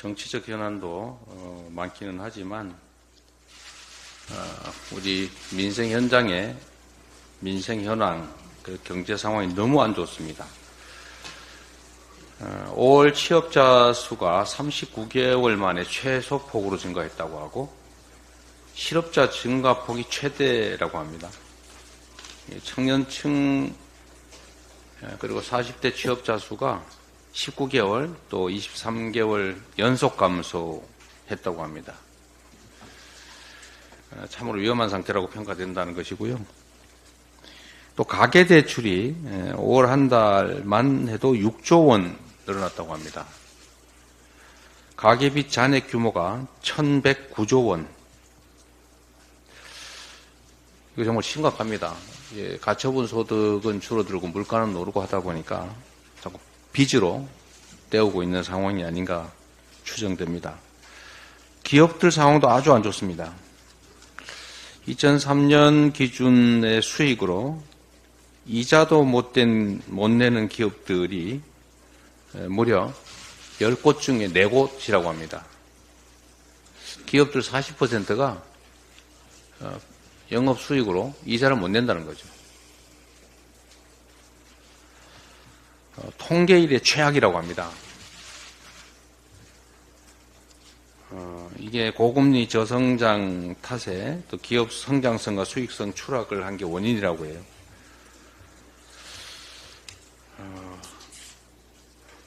정치적 현안도 많기는 하지만 우리 민생 현장의 민생 현황, 그 경제 상황이 너무 안 좋습니다. 5월 취업자 수가 39개월 만에 최소폭으로 증가했다고 하고 실업자 증가폭이 최대라고 합니다. 청년층 그리고 40대 취업자 수가 19개월 또 23개월 연속 감소했다고 합니다. 참으로 위험한 상태라고 평가된다는 것이고요. 또 가계대출이 5월 한 달만 해도 6조 원 늘어났다고 합니다. 가계빚 잔액 규모가 1,109조 원. 이거 정말 심각합니다. 가처분 소득은 줄어들고 물가는 오르고 하다 보니까 자꾸 빚으로 때우고 있는 상황이 아닌가 추정됩니다. 기업들 상황도 아주 안 좋습니다. 2003년 기준의 수익으로 이자도 못 내는 기업들이 무려 10곳 중에 4곳이라고 합니다. 기업들 40%가 영업 수익으로 이자를 못 낸다는 거죠. 통계 일의 최악이라고 합니다. 이게 고금리 저성장 탓에 또 기업 성장성과 수익성 추락을 한 게 원인이라고 해요.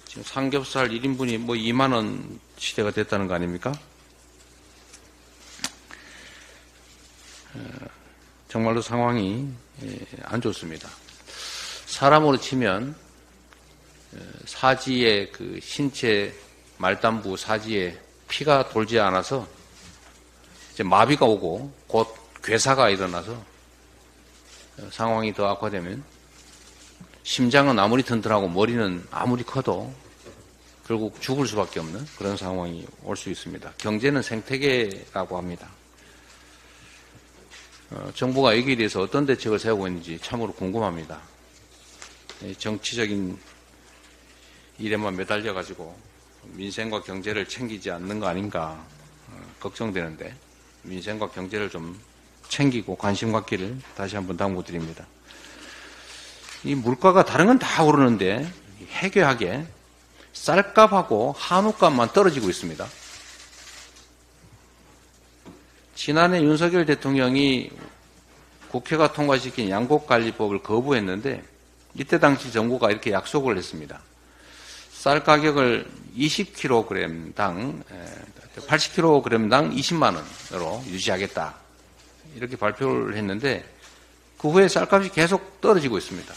지금 삼겹살 1인분이 2만 원 시대가 됐다는 거 아닙니까? 정말로 상황이 안 좋습니다. 사람으로 치면 사지의 그 신체 말단부 사지에 피가 돌지 않아서 이제 마비가 오고 곧 괴사가 일어나서 상황이 더 악화되면 심장은 아무리 튼튼하고 머리는 아무리 커도 결국 죽을 수밖에 없는 그런 상황이 올 수 있습니다. 경제는 생태계라고 합니다. 정부가 여기에 대해서 어떤 대책을 세우고 있는지 참으로 궁금합니다. 정치적인 일에만 매달려가지고 민생과 경제를 챙기지 않는 거 아닌가 걱정되는데 민생과 경제를 좀 챙기고 관심 갖기를 다시 한번 당부드립니다. 이 물가가 다른 건 다 오르는데 해괴하게 쌀값하고 한우값만 떨어지고 있습니다. 지난해 윤석열 대통령이 국회가 통과시킨 양곡관리법을 거부했는데 이때 당시 정부가 이렇게 약속을 했습니다. 쌀 가격을 20kg당 80kg당 20만 원으로 유지하겠다 이렇게 발표를 했는데 그 후에 쌀값이 계속 떨어지고 있습니다.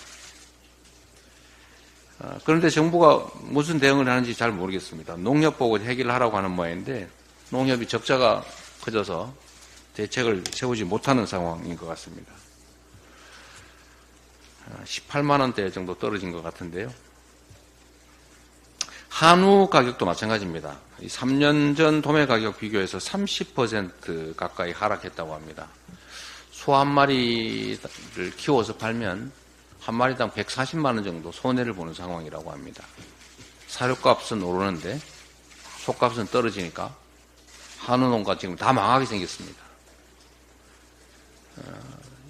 그런데 정부가 무슨 대응을 하는지 잘 모르겠습니다. 농협 보고 해결하라고 하는 모양인데 농협이 적자가 커져서 대책을 세우지 못하는 상황인 것 같습니다. 18만 원대 정도 떨어진 것 같은데요. 한우 가격도 마찬가지입니다. 3년 전 도매 가격 비교해서 30% 가까이 하락했다고 합니다. 소 한 마리를 키워서 팔면 한 마리당 140만 원 정도 손해를 보는 상황이라고 합니다. 사료값은 오르는데 소값은 떨어지니까 한우 농가 지금 다 망하게 생겼습니다.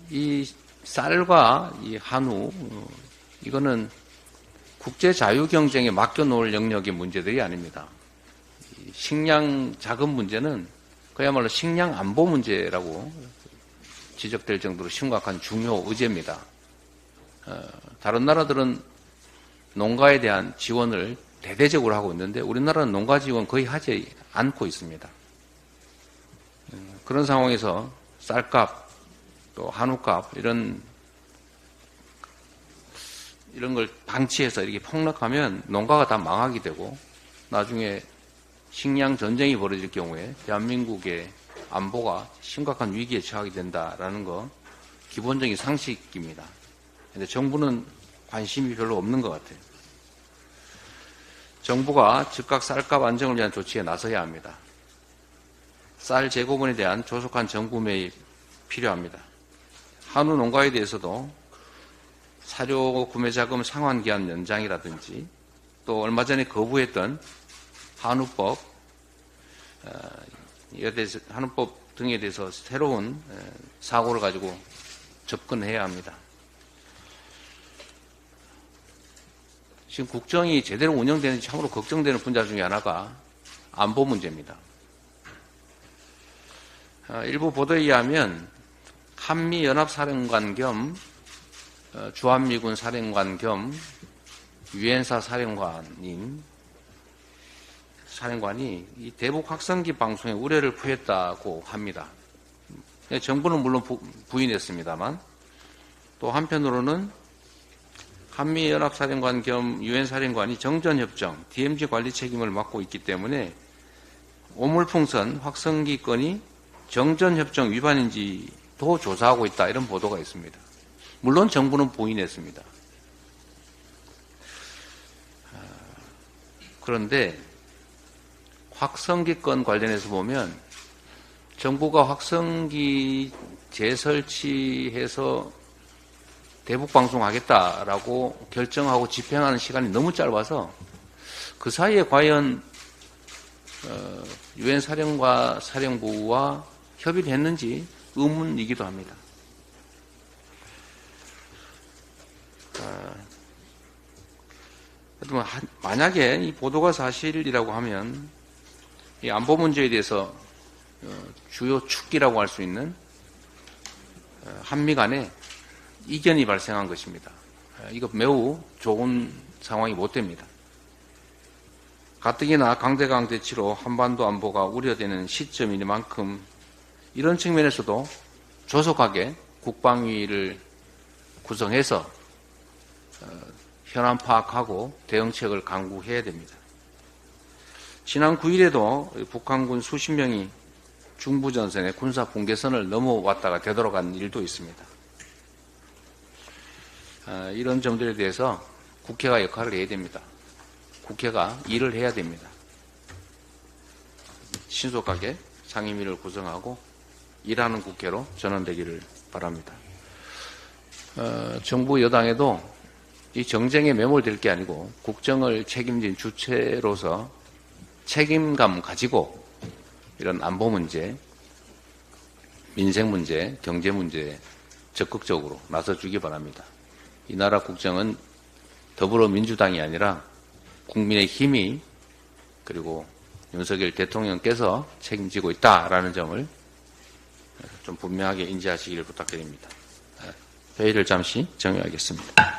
이 쌀과 이 한우 이거는 국제 자유 경쟁에 맡겨놓을 영역의 문제들이 아닙니다. 식량 자금 문제는 그야말로 식량 안보 문제라고 지적될 정도로 심각한 중요 의제입니다. 다른 나라들은 농가에 대한 지원을 대대적으로 하고 있는데 우리나라는 농가 지원 거의 하지 않고 있습니다. 그런 상황에서 쌀값 또 한우값 이런 걸 방치해서 이렇게 폭락하면 농가가 다 망하게 되고 나중에 식량 전쟁이 벌어질 경우에 대한민국의 안보가 심각한 위기에 처하게 된다라는 거 기본적인 상식입니다. 그런데 정부는 관심이 별로 없는 것 같아요. 정부가 즉각 쌀값 안정을 위한 조치에 나서야 합니다. 쌀 재고분에 대한 조속한 정부 매입 필요합니다. 한우 농가에 대해서도 사료 구매 자금 상환 기한 연장이라든지 또 얼마 전에 거부했던 한우법 이에 대해서 한원법 등에 대해서 새로운 사고를 가지고 접근해야 합니다. 지금 국정이 제대로 운영되는지 참으로 걱정되는 분야 중에 하나가 안보 문제입니다. 일부 보도에 의하면 한미연합사령관 겸 주한미군 사령관 겸 유엔사 사령관이 이 대북 확성기 방송에 우려를 표했다고 합니다. 정부는 물론 부인했습니다만 또 한편으로는 한미연합사령관 겸 유엔사령관이 정전협정, DMZ 관리 책임을 맡고 있기 때문에 오물풍선 확성기 건이 정전협정 위반인지도 조사하고 있다, 이런 보도가 있습니다. 물론 정부는 부인했습니다. 그런데 확성기 건 관련해서 보면 정부가 확성기 재설치해서 대북 방송하겠다라고 결정하고 집행하는 시간이 너무 짧아서 그 사이에 과연 유엔 사령부와 협의를 했는지 의문이기도 합니다. 만약에 이 보도가 사실이라고 하면 이 안보 문제에 대해서 주요 축기라고 할 수 있는 한미 간에 이견이 발생한 것입니다. 이거 매우 좋은 상황이 못 됩니다. 가뜩이나 강대강 대치로 한반도 안보가 우려되는 시점이니만큼 이런 측면에서도 조속하게 국방위를 구성해서 현안 파악하고 대응책을 강구해야 됩니다. 지난 9일에도 북한군 수십 명이 중부전선의 군사 분계선을 넘어왔다가 되돌아간 일도 있습니다. 이런 점들에 대해서 국회가 역할을 해야 됩니다. 국회가 일을 해야 됩니다. 신속하게 상임위를 구성하고 일하는 국회로 전환되기를 바랍니다. 정부 여당에도 이 정쟁에 매몰될 게 아니고 국정을 책임진 주체로서 책임감 가지고 이런 안보 문제, 민생 문제, 경제 문제에 적극적으로 나서주기 바랍니다. 이 나라 국정은 더불어민주당이 아니라 국민의힘이 그리고 윤석열 대통령께서 책임지고 있다라는 점을 좀 분명하게 인지하시기를 부탁드립니다. 회의를 잠시 정회하겠습니다.